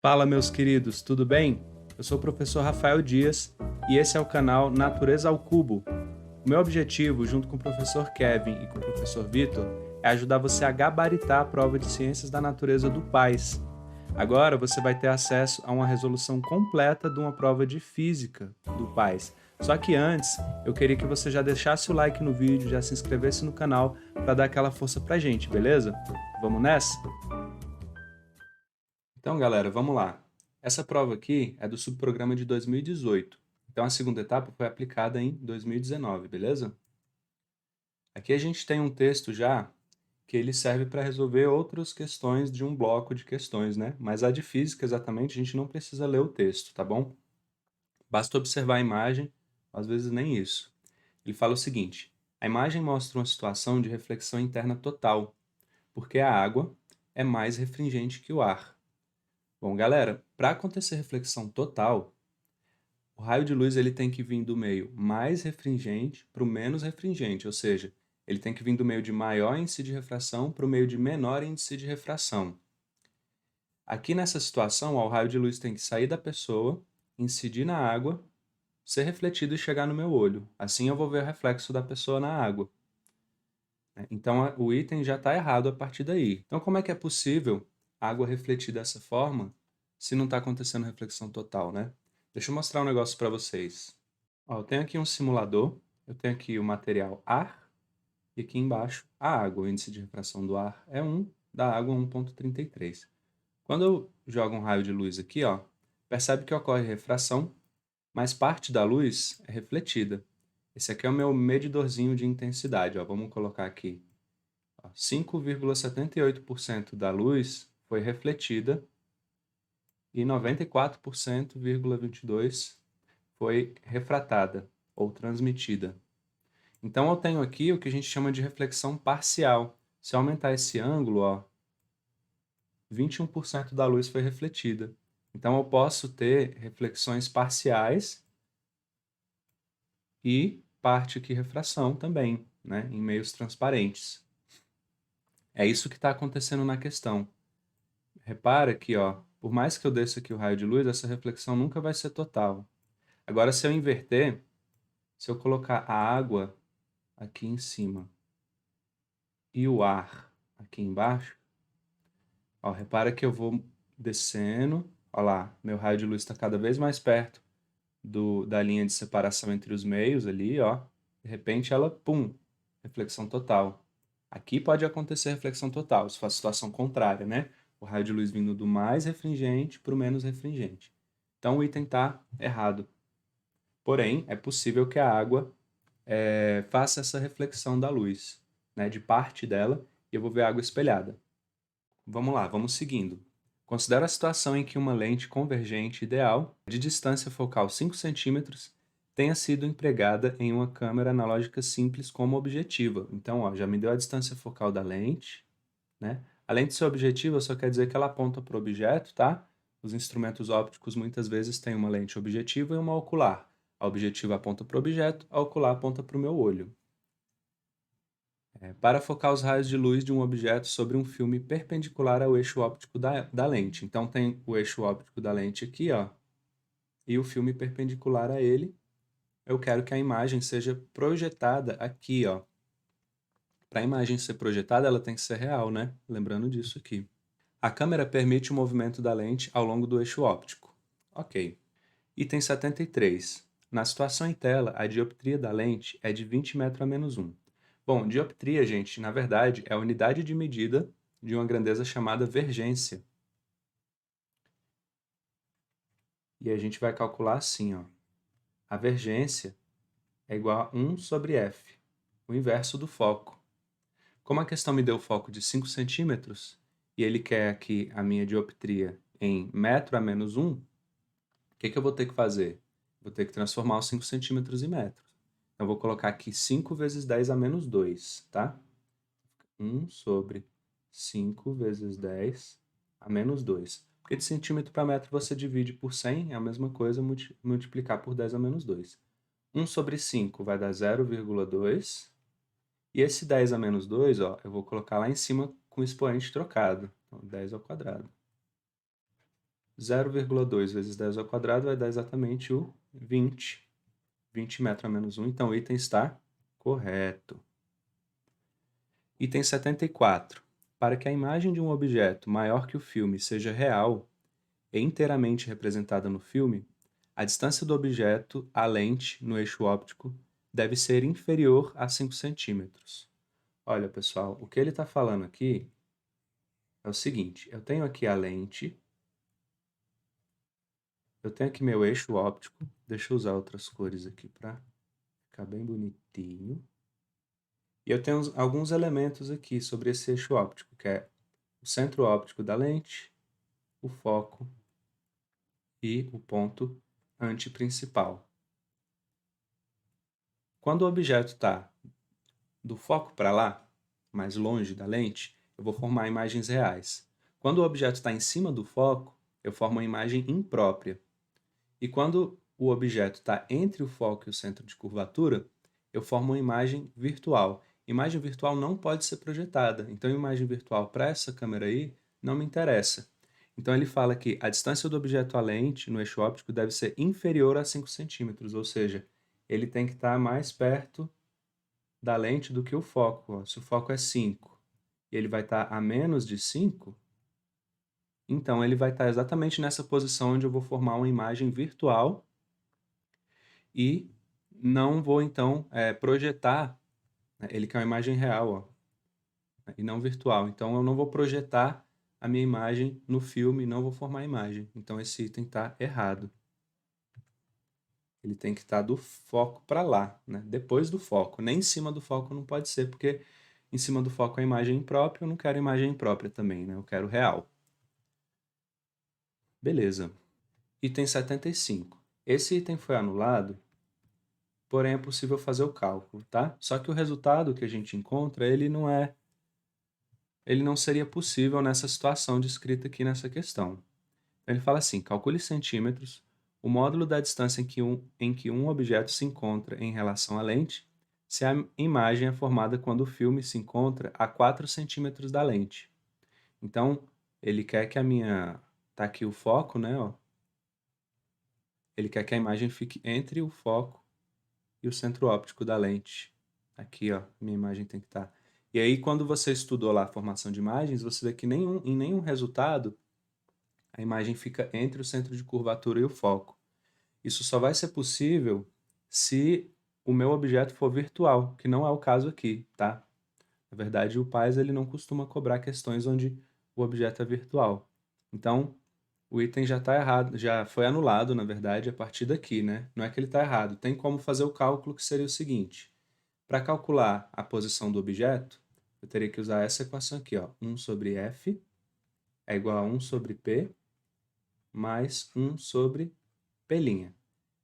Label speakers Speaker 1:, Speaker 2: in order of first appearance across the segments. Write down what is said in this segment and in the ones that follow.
Speaker 1: Fala, meus queridos, tudo bem? Eu sou o professor Rafael Dias e esse é o canal Natureza ao Cubo. O meu objetivo, junto com o professor Kevin e com o professor Vitor, é ajudar você a gabaritar a prova de Ciências da Natureza do PAS. Agora você vai ter acesso a uma resolução completa de uma prova de Física do PAS. Só que antes, eu queria que você já deixasse o like no vídeo, já se inscrevesse no canal para dar aquela força pra gente, beleza? Vamos nessa? Então, galera, vamos lá. Essa prova aqui é do subprograma de 2018. Então, a segunda etapa foi aplicada em 2019, beleza? Aqui a gente tem um texto já que ele serve para resolver outras questões de um bloco de questões, né? Mas a de física, exatamente, a gente não precisa ler o texto, tá bom? Basta observar a imagem, às vezes nem isso. Ele fala o seguinte: a imagem mostra uma situação de reflexão interna total, porque a água é mais refringente que o ar. Bom, galera, para acontecer reflexão total, o raio de luz ele tem que vir do meio mais refringente para o menos refringente, ou seja, ele tem que vir do meio de maior índice de refração para o meio de menor índice de refração. Aqui nessa situação, ó, o raio de luz tem que sair da pessoa, incidir na água, ser refletido e chegar no meu olho. Assim eu vou ver o reflexo da pessoa na água. Então o item já está errado a partir daí. Então como é que é possível a água refletir dessa forma se não está acontecendo reflexão total, né? Deixa eu mostrar um negócio para vocês. Ó, eu tenho aqui um simulador, eu tenho aqui o material ar e aqui embaixo a água. O índice de refração do ar é 1, da água 1,33. Quando eu jogo um raio de luz aqui, ó, percebe que ocorre refração, mas parte da luz é refletida. Esse aqui é o meu medidorzinho de intensidade, ó. Vamos colocar aqui. 5,78% da luz foi refletida e 94,22% foi refratada ou transmitida. Então eu tenho aqui o que a gente chama de reflexão parcial. Se eu aumentar esse ângulo, ó, 21% da luz foi refletida. Então eu posso ter reflexões parciais e parte aqui refração também, né, em meios transparentes. É isso que está acontecendo na questão. Repara que, ó, por mais que eu desça aqui o raio de luz, essa reflexão nunca vai ser total. Agora, se eu inverter, se eu colocar a água aqui em cima e o ar aqui embaixo, ó, repara que eu vou descendo, ó lá, meu raio de luz está cada vez mais perto da linha de separação entre os meios ali, ó. De repente ela, pum, reflexão total. Aqui pode acontecer reflexão total, se for a situação contrária, né? O raio de luz vindo do mais refringente para o menos refringente. Então o item está errado. Porém, é possível que a água faça essa reflexão da luz, né, de parte dela, e eu vou ver a água espelhada. Vamos lá, vamos seguindo. Considera a situação em que uma lente convergente ideal, de distância focal 5 centímetros, tenha sido empregada em uma câmera analógica simples como objetiva. Então, ó, já me deu a distância focal da lente, né? A lente ser objetiva só quer dizer que ela aponta para o objeto, tá? Os instrumentos ópticos muitas vezes têm uma lente objetiva e uma ocular. A objetiva aponta para o objeto, a ocular aponta para o meu olho. Para focar os raios de luz de um objeto sobre um filme perpendicular ao eixo óptico da lente. Então tem o eixo óptico da lente aqui, ó, e o filme perpendicular a ele. Eu quero que a imagem seja projetada aqui, ó. Para a imagem ser projetada, ela tem que ser real, né? Lembrando disso aqui. A câmera permite o movimento da lente ao longo do eixo óptico. Ok. Item 73. Na situação em tela, a dioptria da lente é de 20 metros a menos 1. Bom, dioptria, gente, na verdade, é a unidade de medida de uma grandeza chamada vergência. E a gente vai calcular assim, ó. A vergência é igual a 1 sobre f, o inverso do foco. Como a questão me deu o foco de 5 centímetros, e ele quer aqui a minha dioptria em metro a menos 1, o que eu vou ter que fazer? Vou ter que transformar os 5 centímetros em metros. Então, eu vou colocar aqui 5 vezes 10 a menos 2, tá? 1 sobre 5 vezes 10 a menos 2. Porque de centímetro para metro você divide por 100, é a mesma coisa multiplicar por 10 a menos 2. 1 sobre 5 vai dar 0,2. E esse 10 a menos 2, ó, eu vou colocar lá em cima com o expoente trocado. Então, 10 ao quadrado. 0,2 vezes 10 ao quadrado vai dar exatamente o 20. 20 metros a menos 1. Então, o item está correto. Item 74. Para que a imagem de um objeto maior que o filme seja real e inteiramente representada no filme, a distância do objeto à lente no eixo óptico deve ser inferior a 5 centímetros. Olha, pessoal, o que ele está falando aqui é o seguinte: eu tenho aqui a lente, eu tenho aqui meu eixo óptico, deixa eu usar outras cores aqui para ficar bem bonitinho. E eu tenho alguns elementos aqui sobre esse eixo óptico, que é o centro óptico da lente, o foco e o ponto antiprincipal. Quando o objeto está do foco para lá, mais longe da lente, eu vou formar imagens reais. Quando o objeto está em cima do foco, eu formo uma imagem imprópria. E quando o objeto está entre o foco e o centro de curvatura, eu formo uma imagem virtual. Imagem virtual não pode ser projetada. Então, imagem virtual para essa câmera aí não me interessa. Então, ele fala que a distância do objeto à lente no eixo óptico deve ser inferior a 5 centímetros, ou seja, ele tem que estar mais perto da lente do que o foco. Ó. Se o foco é 5 e ele vai estar a menos de 5, então ele vai estar exatamente nessa posição onde eu vou formar uma imagem virtual e não vou, então, projetar, né, ele quer uma imagem real, ó, e não virtual. Então, eu não vou projetar a minha imagem no filme, não vou formar a imagem. Então, esse item está errado. Ele tem que estar do foco para lá, né? Depois do foco. Nem em cima do foco não pode ser, porque em cima do foco é a imagem imprópria, eu não quero imagem imprópria também, né? Eu quero real. Beleza. Item 75. Esse item foi anulado, porém é possível fazer o cálculo, tá? Só que o resultado que a gente encontra, ele não seria possível nessa situação descrita aqui nessa questão. Ele fala assim: calcule centímetros, o módulo da distância em que um objeto se encontra em relação à lente, se a imagem é formada quando o filme se encontra a 4 centímetros da lente. Então, ele quer que a minha... Tá aqui o foco, né? Ó. Ele quer que a imagem fique entre o foco e o centro óptico da lente. Aqui, ó, minha imagem tem que estar. E aí, quando você estudou lá a formação de imagens, você vê que em nenhum resultado a imagem fica entre o centro de curvatura e o foco. Isso só vai ser possível se o meu objeto for virtual, que não é o caso aqui, tá? Na verdade, o PAS ele não costuma cobrar questões onde o objeto é virtual. Então, o item já está errado, já foi anulado, na verdade, a partir daqui, né? Não é que ele está errado. Tem como fazer o cálculo que seria o seguinte. Para calcular a posição do objeto, eu teria que usar essa equação aqui, ó. 1 sobre F é igual a 1 sobre P mais 1 sobre P'.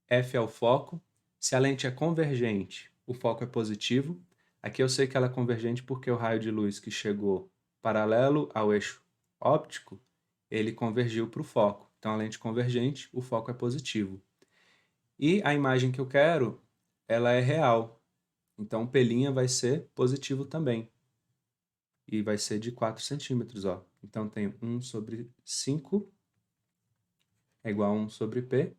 Speaker 1: F é o foco. Se a lente é convergente, o foco é positivo. Aqui eu sei que ela é convergente porque o raio de luz que chegou paralelo ao eixo óptico, ele convergiu para o foco. Então, a lente convergente, o foco é positivo. E a imagem que eu quero, ela é real. Então, P' vai ser positivo também. E vai ser de 4 centímetros, ó. Então, tenho 1 sobre 5 é igual a 1 sobre P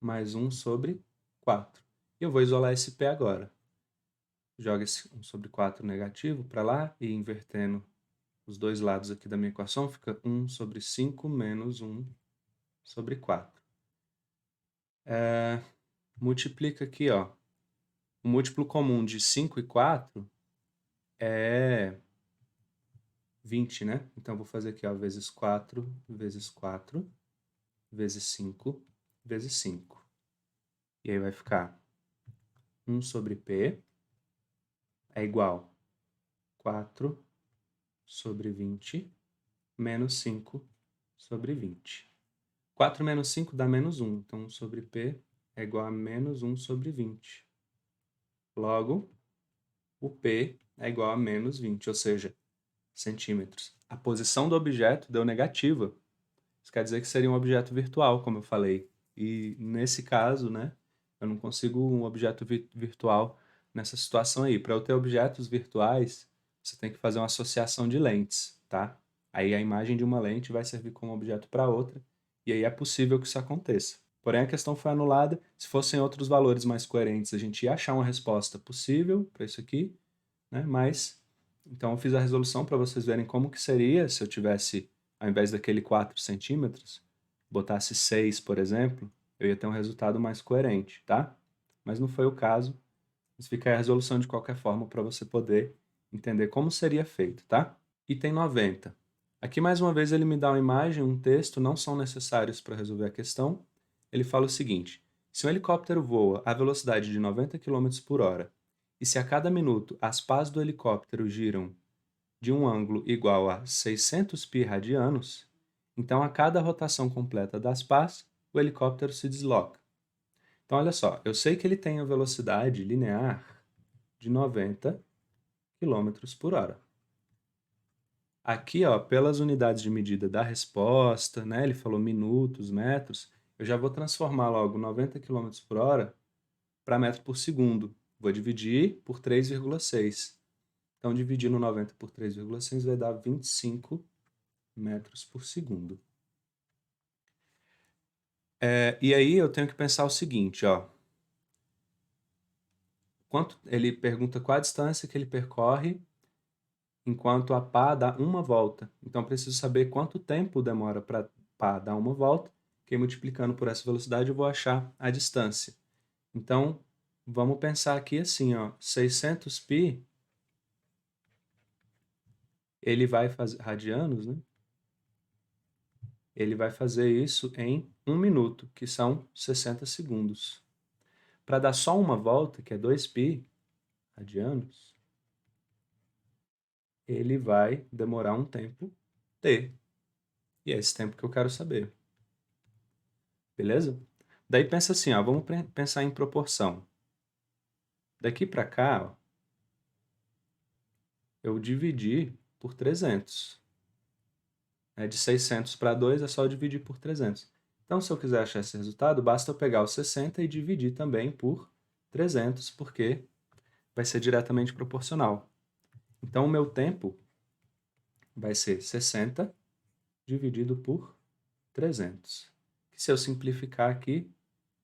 Speaker 1: mais 1 sobre 4. E eu vou isolar esse P agora. Joga esse 1 sobre 4 negativo para lá e invertendo os dois lados aqui da minha equação, fica 1 sobre 5 menos 1 sobre 4. Multiplica aqui, ó. O múltiplo comum de 5 e 4 é 20, né? Então, vou fazer aqui, ó, vezes 4, vezes 4, vezes 5, vezes 5. E aí vai ficar 1 sobre P é igual a 4 sobre 20 menos 5 sobre 20. 4 menos 5 dá menos 1. Então, 1 sobre P é igual a menos 1 sobre 20. Logo, o P é igual a menos 20, ou seja, centímetros. A posição do objeto deu negativa. Isso quer dizer que seria um objeto virtual, como eu falei. E nesse caso, né, eu não consigo um objeto virtual nessa situação aí. Para eu ter objetos virtuais, você tem que fazer uma associação de lentes, tá? Aí a imagem de uma lente vai servir como objeto para outra, e aí é possível que isso aconteça. Porém, a questão foi anulada. Se fossem outros valores mais coerentes, a gente ia achar uma resposta possível para isso aqui, né? Mas, então eu fiz a resolução para vocês verem como que seria se eu tivesse, ao invés daquele 4 centímetros, botasse 6, por exemplo, eu ia ter um resultado mais coerente, tá? Mas não foi o caso. Mas fica aí a resolução de qualquer forma para você poder entender como seria feito, tá? Item 90. Aqui mais uma vez ele me dá uma imagem, um texto, não são necessários para resolver a questão. Ele fala o seguinte: se um helicóptero voa à velocidade de 90 km por hora e se a cada minuto as pás do helicóptero giram de um ângulo igual a 600 π radianos, então a cada rotação completa das pás, o helicóptero se desloca. Então olha só, eu sei que ele tem a velocidade linear de 90 km por hora. Aqui, ó, pelas unidades de medida da resposta, né, ele falou minutos, metros, eu já vou transformar logo 90 km por hora para metro por segundo. Vou dividir por 3,6. Então, dividindo 90 por 3,6 vai dar 25 metros por segundo. E aí eu tenho que pensar o seguinte, ó. Ele pergunta qual a distância que ele percorre enquanto a pá dá uma volta. Então, preciso saber quanto tempo demora para a pá dar uma volta, que multiplicando por essa velocidade eu vou achar a distância. Então, vamos pensar aqui assim, ó, 600 π, ele vai fazer, radianos, né? Ele vai fazer isso em 1 minuto, que são 60 segundos. Para dar só uma volta, que é 2 π radianos, ele vai demorar um tempo t. E é esse tempo que eu quero saber. Beleza? Daí pensa assim, ó, vamos pensar em proporção. Daqui para cá, ó, eu dividi por 300. De 600 para 2 é só eu dividir por 300. Então, se eu quiser achar esse resultado, basta eu pegar o 60 e dividir também por 300, porque vai ser diretamente proporcional. Então, o meu tempo vai ser 60 dividido por 300. Que se eu simplificar aqui,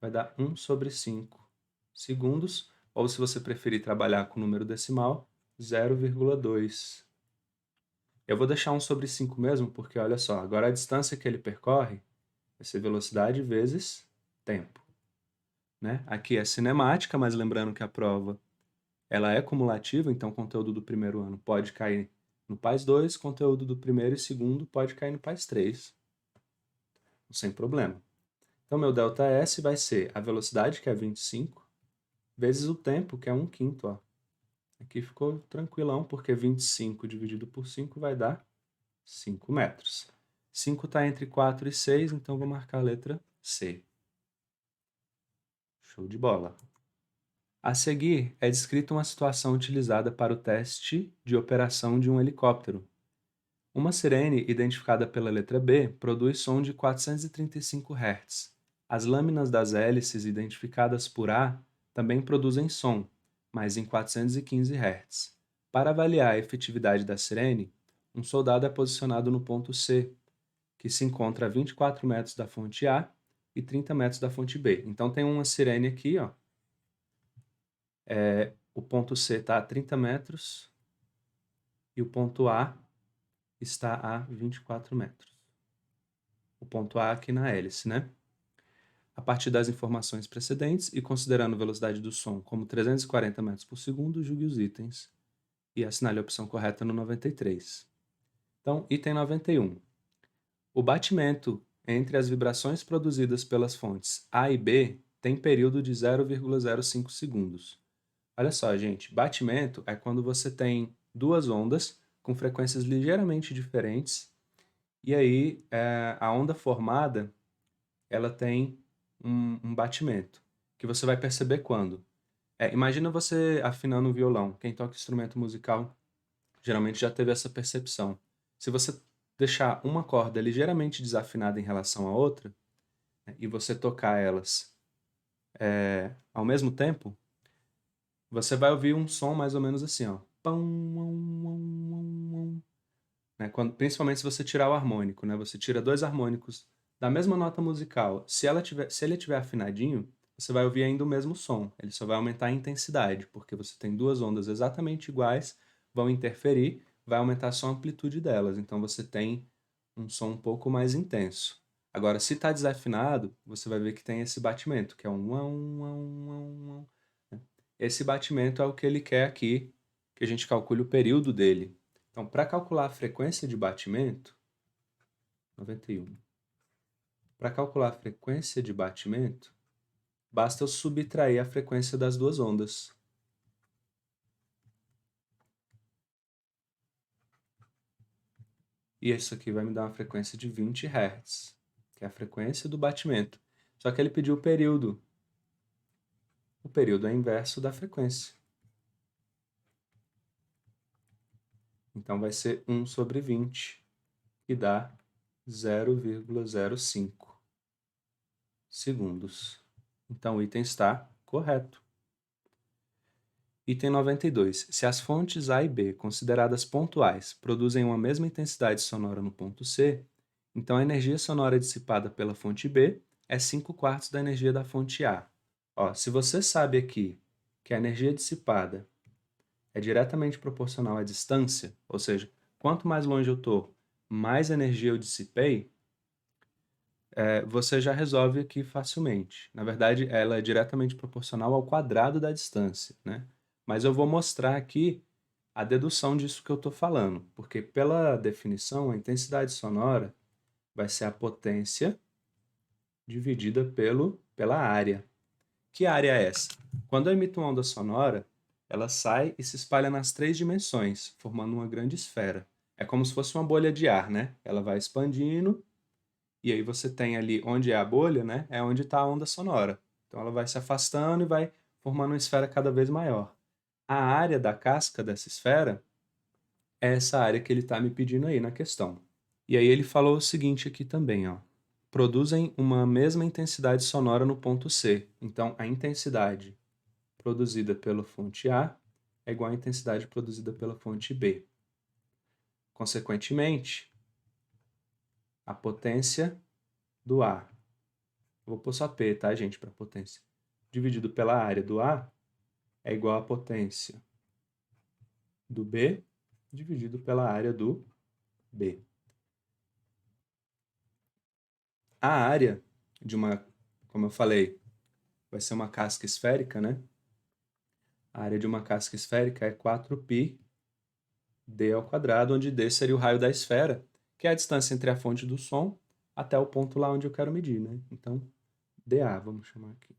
Speaker 1: vai dar 1 sobre 5 segundos, ou se você preferir trabalhar com número decimal, 0,2. Eu vou deixar 1 sobre 5 mesmo, porque olha só, agora a distância que ele percorre vai ser velocidade vezes tempo. Né? Aqui é cinemática, mas lembrando que a prova ela é cumulativa, então o conteúdo do primeiro ano pode cair no PAS 2, conteúdo do primeiro e segundo pode cair no PAS 3, sem problema. Então, meu ΔS vai ser a velocidade, que é 25, vezes o tempo, que é 1/5. Ó. Aqui ficou tranquilão, porque 25 dividido por 5 vai dar 5 metros. 5 está entre 4 e 6, então vou marcar a letra C. Show de bola. A seguir, é descrita uma situação utilizada para o teste de operação de um helicóptero. Uma sirene, identificada pela letra B, produz som de 435 Hz. As lâminas das hélices, identificadas por A, também produzem som, mas em 415 Hz. Para avaliar a efetividade da sirene, um soldado é posicionado no ponto C, que se encontra a 24 metros da fonte A e 30 metros da fonte B. Então tem uma sirene aqui, ó. O ponto C está a 30 metros e o ponto A está a 24 metros. O ponto A aqui na hélice, né? A partir das informações precedentes e considerando a velocidade do som como 340 metros por segundo, julgue os itens e assinale a opção correta no 93. Então, item 91. O batimento entre as vibrações produzidas pelas fontes A e B tem período de 0,05 segundos. Olha só, gente, batimento é quando você tem duas ondas com frequências ligeiramente diferentes e aí a onda formada ela tem um batimento que você vai perceber quando. Imagina você afinando um violão. Quem toca instrumento musical geralmente já teve essa percepção. Se você deixar uma corda ligeiramente desafinada em relação à outra, né, e você tocar elas ao mesmo tempo, você vai ouvir um som mais ou menos assim, ó. Né? Principalmente se você tirar o harmônico, né? Você tira dois harmônicos Da mesma nota musical, se ele tiver afinadinho, você vai ouvir ainda o mesmo som. Ele só vai aumentar a intensidade, porque você tem duas ondas exatamente iguais, vão interferir, vai aumentar só a amplitude delas. Então você tem um som um pouco mais intenso. Agora, se está desafinado, você vai ver que tem esse batimento, que é um um, um. Esse batimento é o que ele quer aqui, que a gente calcule o período dele. Então, para calcular a frequência de batimento, 91. Para calcular a frequência de batimento, basta eu subtrair a frequência das duas ondas. E isso aqui vai me dar uma frequência de 20 Hz, que é a frequência do batimento. Só que ele pediu o período. O período é inverso da frequência. Então vai ser 1 sobre 20, que dá 0,05 segundos. Então o item está correto. Item 92. Se as fontes A e B, consideradas pontuais, produzem uma mesma intensidade sonora no ponto C, então a energia sonora dissipada pela fonte B é 5/4 da energia da fonte A. Ó, se você sabe aqui que a energia dissipada é diretamente proporcional à distância, ou seja, quanto mais longe eu estou, mais energia eu dissipei, você já resolve aqui facilmente. Na verdade, ela é diretamente proporcional ao quadrado da distância, né? Mas eu vou mostrar aqui a dedução disso que eu estou falando, porque pela definição, a intensidade sonora vai ser a potência dividida pela área. Que área é essa? Quando eu emito uma onda sonora, ela sai e se espalha nas três dimensões, formando uma grande esfera. É como se fosse uma bolha de ar, né? Ela vai expandindo e aí você tem ali onde é a bolha, né? É onde está a onda sonora. Então ela vai se afastando e vai formando uma esfera cada vez maior. A área da casca dessa esfera é essa área que ele está me pedindo aí na questão. E aí ele falou o seguinte aqui também, ó. Produzem uma mesma intensidade sonora no ponto C. Então a intensidade produzida pela fonte A é igual à intensidade produzida pela fonte B. Consequentemente, a potência do A, vou pôr só P, tá, gente, para potência, dividido pela área do A é igual à potência do B dividido pela área do B. A área de uma, como eu falei, vai ser uma casca esférica, né? A área de uma casca esférica é 4π d ao quadrado, onde d seria o raio da esfera, que é a distância entre a fonte do som até o ponto lá onde eu quero medir, né? Então, dA, vamos chamar aqui,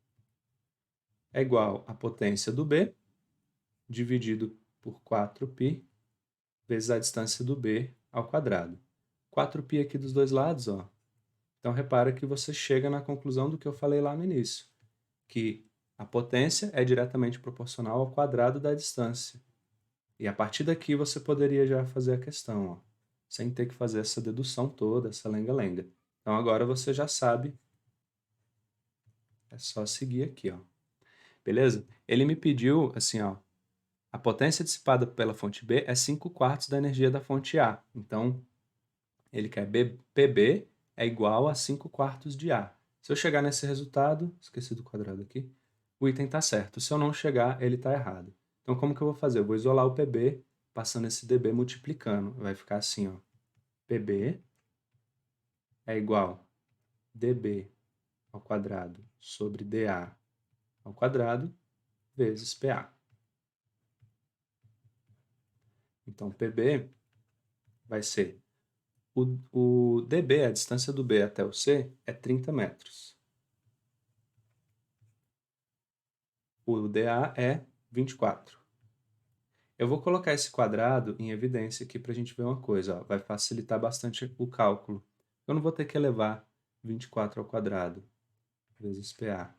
Speaker 1: é igual à potência do B dividido por 4π vezes a distância do B ao quadrado. 4π aqui dos dois lados, ó. Então, repara que você chega na conclusão do que eu falei lá no início, que a potência é diretamente proporcional ao quadrado da distância. E a partir daqui você poderia já fazer a questão, ó, sem ter que fazer essa dedução toda, essa lenga-lenga. Então agora você já sabe, é só seguir aqui, ó. Beleza? Ele me pediu, assim, ó, a potência dissipada pela fonte B é 5/4 da energia da fonte A. Então, ele quer PB é igual a 5/4 de A. Se eu chegar nesse resultado, esqueci do quadrado aqui, o item está certo. Se eu não chegar, ele está errado. Então, como que eu vou fazer? Eu vou isolar o PB, passando esse DB multiplicando. Vai ficar assim, ó. PB é igual DB ao quadrado sobre DA ao quadrado vezes PA. Então, PB vai ser... O DB, a distância do B até o C, é 30 metros. O DA é 24. Eu vou colocar esse quadrado em evidência aqui para a gente ver uma coisa. Ó. Vai facilitar bastante o cálculo. Eu não vou ter que elevar 24 ao quadrado vezes PA.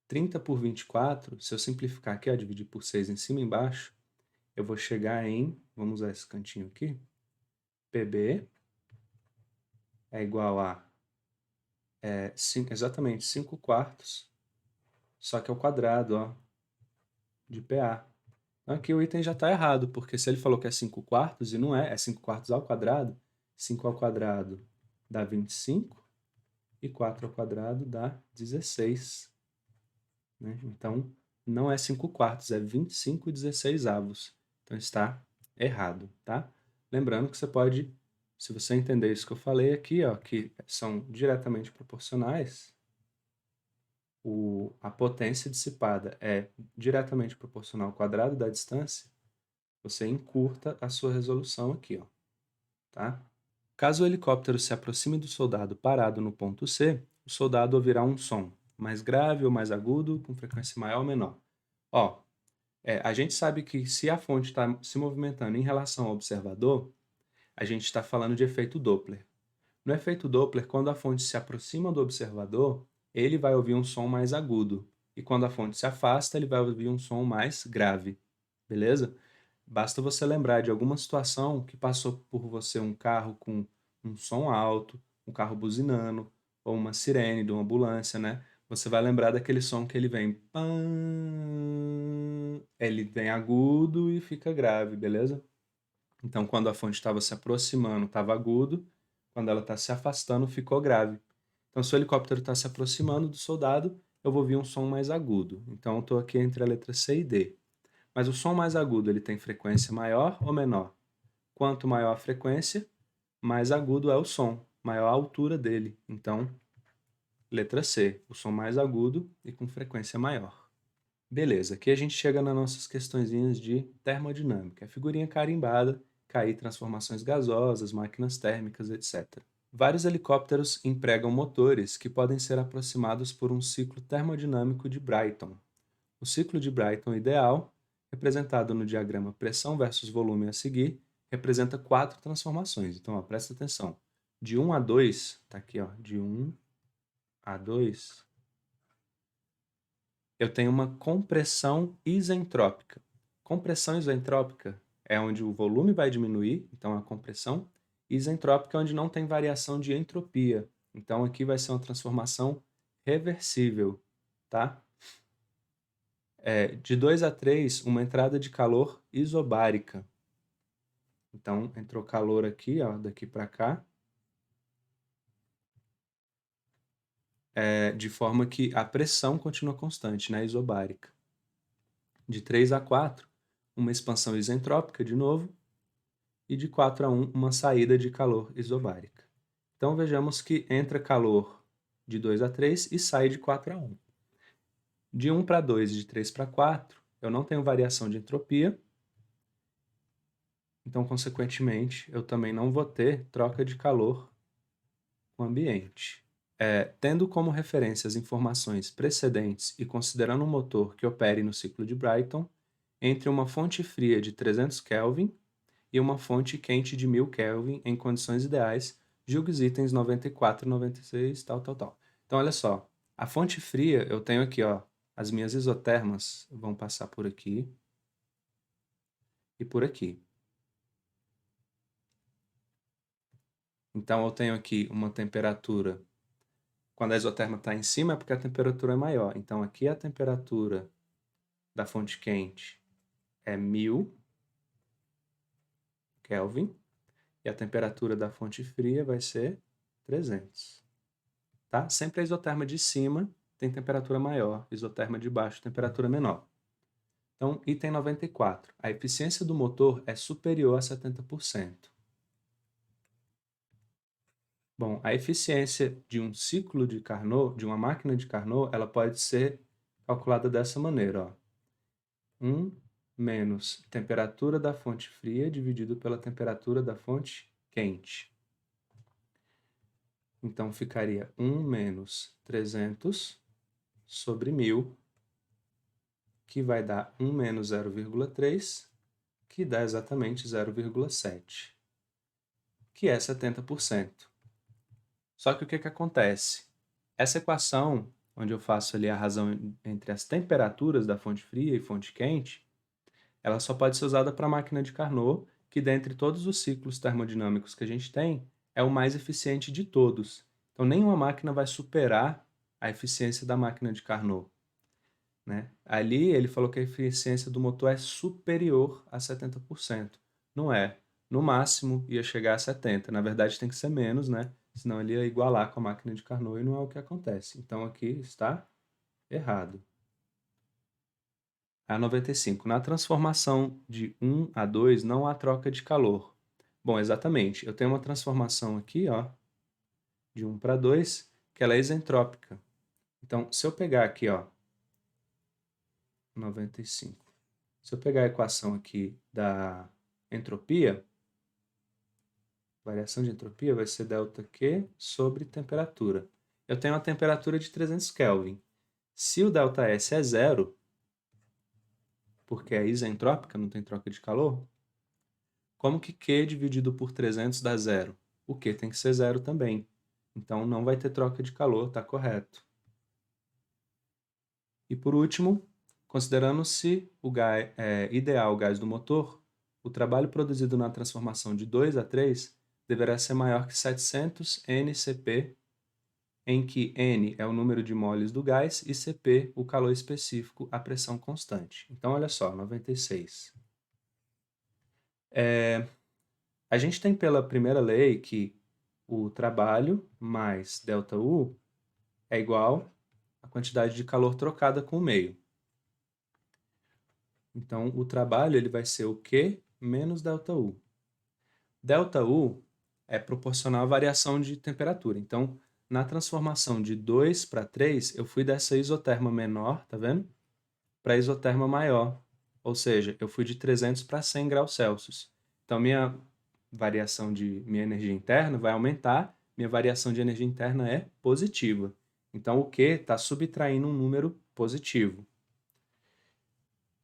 Speaker 1: 30 por 24, se eu simplificar aqui, ó, dividir por 6 em cima e embaixo, eu vou chegar em, vamos usar esse cantinho aqui, PB é igual a exatamente 5/4, só que ao quadrado, ó, de PA. Então aqui o item já está errado, porque se ele falou que é 5/4 e não é, é 5/4 ao quadrado, 5 ao quadrado dá 25, e 4 ao quadrado dá 16. Né? Então, não é 5 quartos, é 25/16. Então, está errado, tá? Lembrando que você pode, se você entender isso que eu falei aqui, ó, que são diretamente proporcionais, a potência dissipada é diretamente proporcional ao quadrado da distância, você encurta a sua resolução aqui, ó, tá? Caso o helicóptero se aproxime do soldado parado no ponto C, o soldado ouvirá um som mais grave ou mais agudo, com frequência maior ou menor. Ó, a gente sabe que se a fonte está se movimentando em relação ao observador, a gente está falando de efeito Doppler. No efeito Doppler, quando a fonte se aproxima do observador, ele vai ouvir um som mais agudo. E quando a fonte se afasta, ele vai ouvir um som mais grave. Beleza? Basta você lembrar de alguma situação que passou por você um carro com um som alto, um carro buzinando, ou uma sirene de uma ambulância, né? Você vai lembrar daquele som que ele vem pam, ele vem agudo e fica grave, beleza? Então, quando a fonte estava se aproximando, estava agudo, quando ela está se afastando, ficou grave. Então, se o helicóptero está se aproximando do soldado, eu vou ouvir um som mais agudo. Então, eu estou aqui entre a letra C e D. Mas o som mais agudo, ele tem frequência maior ou menor? Quanto maior a frequência, mais agudo é o som, maior a altura dele. Então, letra C, o som mais agudo e com frequência maior. Beleza, aqui a gente chega nas nossas questõezinhas de termodinâmica. É figurinha carimbada, cair transformações gasosas, máquinas térmicas, etc. Vários helicópteros empregam motores que podem ser aproximados por um ciclo termodinâmico de Brayton. O ciclo de Brayton ideal, representado no diagrama pressão versus volume a seguir, representa 4 transformações. Então, ó, presta atenção. De 1 a 2, tá aqui, ó, de 1 a 2, eu tenho uma compressão isentrópica. Compressão isentrópica é onde o volume vai diminuir, então a compressão isentrópica é onde não tem variação de entropia. Então aqui vai ser uma transformação reversível, tá? De 2 a 3, uma entrada de calor isobárica. Então entrou calor aqui, ó, daqui para cá, de forma que a pressão continua constante, né, isobárica. De 3 a 4, uma expansão isentrópica de novo, e de 4 a 1, uma saída de calor isobárica. Então vejamos que entra calor de 2 a 3 e sai de 4 a 1. De 1 para 2 e de 3 para 4, eu não tenho variação de entropia, então, consequentemente, eu também não vou ter troca de calor com o ambiente. Tendo como referência as informações precedentes e considerando um motor que opere no ciclo de Brayton, entre uma fonte fria de 300 Kelvin e uma fonte quente de 1000 Kelvin em condições ideais, julgue os itens 94, 96, tal, tal, tal. Então, olha só, a fonte fria, eu tenho aqui, ó, as minhas isotermas vão passar por aqui e por aqui. Então, eu tenho aqui uma temperatura, quando a isoterma está em cima é porque a temperatura é maior. Então, aqui a temperatura da fonte quente é 1000 Kelvin e a temperatura da fonte fria vai ser 300. Tá? Sempre a isoterma de cima tem temperatura maior, isoterma de baixo, temperatura menor. Então, item 94. A eficiência do motor é superior a 70%. Bom, a eficiência de um ciclo de Carnot, de uma máquina de Carnot, ela pode ser calculada dessa maneira, ó. 1 menos temperatura da fonte fria dividido pela temperatura da fonte quente. Então, ficaria 1 menos 300 sobre 1000, que vai dar 1 menos 0,3, que dá exatamente 0,7, que é 70%. Só que o que acontece? Essa equação, onde eu faço ali a razão entre as temperaturas da fonte fria e fonte quente, ela só pode ser usada para a máquina de Carnot, que dentre todos os ciclos termodinâmicos que a gente tem, é o mais eficiente de todos. Então, nenhuma máquina vai superar a eficiência da máquina de Carnot. Né? Ali ele falou que a eficiência do motor é superior a 70%. Não é. No máximo ia chegar a 70%. Na verdade tem que ser menos, né? senão ele ia igualar com a máquina de Carnot e não é o que acontece. Então aqui está errado. A 95. Na transformação de 1 a 2 não há troca de calor. Bom, exatamente. Eu tenho uma transformação aqui, ó, de 1 para 2, que ela é isentrópica. Então, se eu pegar aqui, ó, 95. Se eu pegar a equação aqui da entropia, variação de entropia vai ser ΔQ sobre temperatura. Eu tenho uma temperatura de 300 Kelvin. Se o ΔS é zero, porque é isentrópica, não tem troca de calor, como que Q dividido por 300 dá zero? O Q tem que ser zero também. Então não vai ter troca de calor, está correto. E por último, considerando-se o ideal o gás do motor, o trabalho produzido na transformação de 2 a 3 deverá ser maior que 700 NCP, em que N é o número de moles do gás e Cp o calor específico à pressão constante. Então, olha só, 96. A gente tem pela primeira lei que o trabalho mais ΔU é igual à quantidade de calor trocada com o meio. Então, o trabalho ele vai ser o Q menos ΔU. ΔU é proporcional à variação de temperatura. Então, na transformação de 2 para 3, eu fui dessa isoterma menor, tá vendo? Para a isoterma maior. Ou seja, eu fui de 300 para 100 graus Celsius. Então, minha minha energia interna vai aumentar, minha variação de energia interna é positiva. Então, o Q está subtraindo um número positivo.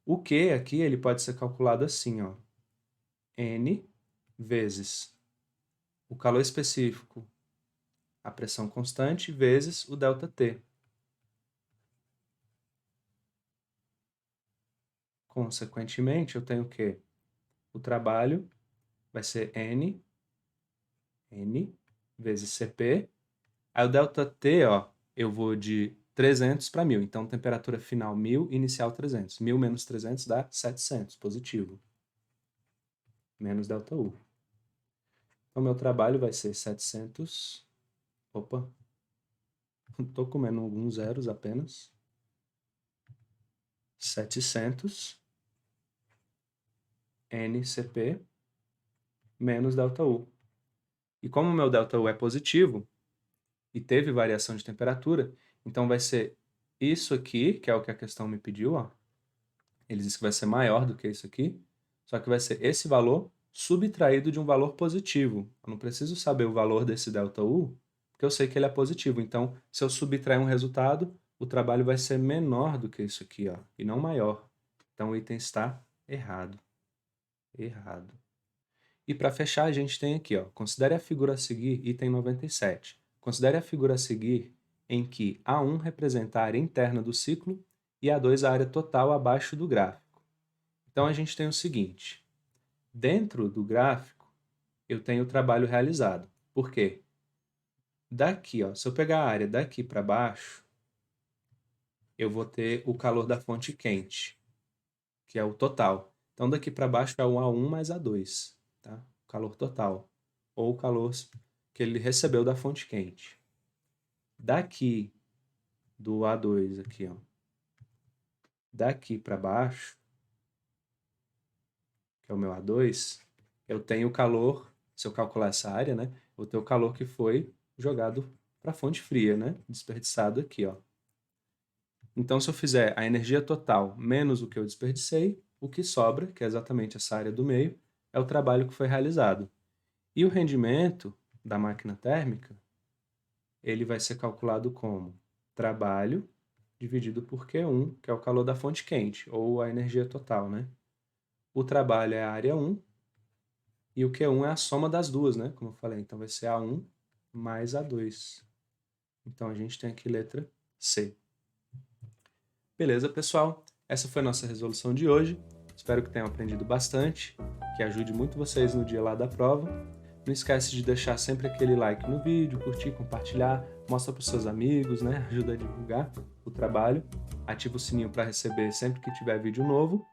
Speaker 1: O Q aqui ele pode ser calculado assim, ó, N vezes o calor específico, a pressão constante, vezes o ΔT. Consequentemente, eu tenho que o trabalho vai ser N vezes Cp. Aí o ΔT, ó, eu vou de 300 para 1000. Então, temperatura final 1000, inicial 300. 1000 menos 300 dá 700, positivo. Menos ΔU. Então, meu trabalho vai ser 700... Opa, estou comendo alguns zeros apenas. 700 NCP menos ΔU. E como o meu ΔU é positivo e teve variação de temperatura, então vai ser isso aqui, que é o que a questão me pediu, ó. Ele disse que vai ser maior do que isso aqui, só que vai ser esse valor subtraído de um valor positivo. Eu não preciso saber o valor desse ΔU, porque eu sei que ele é positivo. Então, se eu subtrair um resultado, o trabalho vai ser menor do que isso aqui, ó, e não maior. Então, o item está errado. Errado. E para fechar, a gente tem aqui, ó, considere a figura a seguir, item 97. Considere a figura a seguir em que A1 representa a área interna do ciclo e A2 a área total abaixo do gráfico. Então, a gente tem o seguinte. Dentro do gráfico, eu tenho o trabalho realizado. Por quê? Daqui, ó, se eu pegar a área daqui para baixo, eu vou ter o calor da fonte quente, que é o total. Então, daqui para baixo é o A1 mais A2, tá? O calor total, ou o calor que ele recebeu da fonte quente. Daqui do A2 aqui, ó, daqui para baixo, que é o meu A2, eu tenho o calor, se eu calcular essa área, né, eu vou ter o calor que foi jogado para a fonte fria, né, desperdiçado aqui, ó. Então, se eu fizer a energia total menos o que eu desperdicei, o que sobra, que é exatamente essa área do meio, é o trabalho que foi realizado. E o rendimento da máquina térmica, ele vai ser calculado como trabalho dividido por Q1, que é o calor da fonte quente, ou a energia total, né? O trabalho é a área 1, e o Q1 é a soma das duas, né? Como eu falei, então vai ser A1 mais A2. Então, a gente tem aqui letra C. Beleza, pessoal? Essa foi a nossa resolução de hoje. Espero que tenham aprendido bastante, que ajude muito vocês no dia lá da prova. Não esquece de deixar sempre aquele like no vídeo, curtir, compartilhar, mostra para os seus amigos, né? Ajuda a divulgar o trabalho. Ativa o sininho para receber sempre que tiver vídeo novo.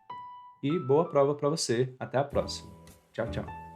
Speaker 1: E boa prova para você. Até a próxima. Tchau, tchau.